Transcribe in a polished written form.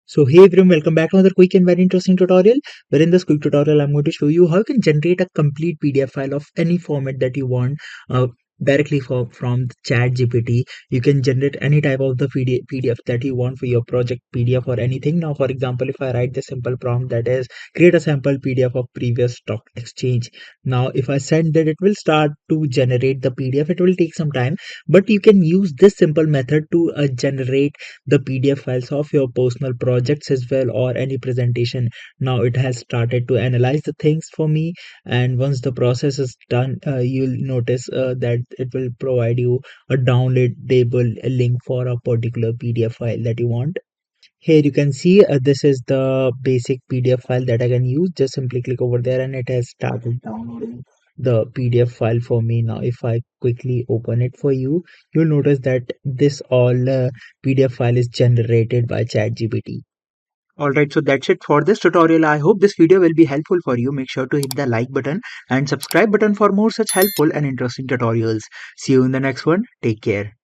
So hey everyone, welcome back to another quick and very interesting tutorial. Where in this quick tutorial, I'm going to show you how you can generate a complete PDF file of any format that you want directly from the ChatGPT. You can generate any type of the PDF that you want for your project PDF or anything. Now, for example, if I write the simple prompt that is create a sample PDF of previous stock exchange. Now, if I send it, it will start to generate the PDF. It will take some time, but you can use this simple method to generate the PDF files of your personal projects as well or any presentation. Now it has started to analyze the things for me, and once the process is done, you'll notice that it will provide you a downloadable link for a particular PDF file that you want. Here you can see this is the basic PDF file that I can use. Just simply click over there and it has started downloading the PDF file for me. Now if I quickly open it for you, you'll notice that this all PDF file is generated by ChatGPT. Alright, so that's it for this tutorial. I hope this video will be helpful for you. Make sure to hit the like button and subscribe button for more such helpful and interesting tutorials. See you in the next one. Take care.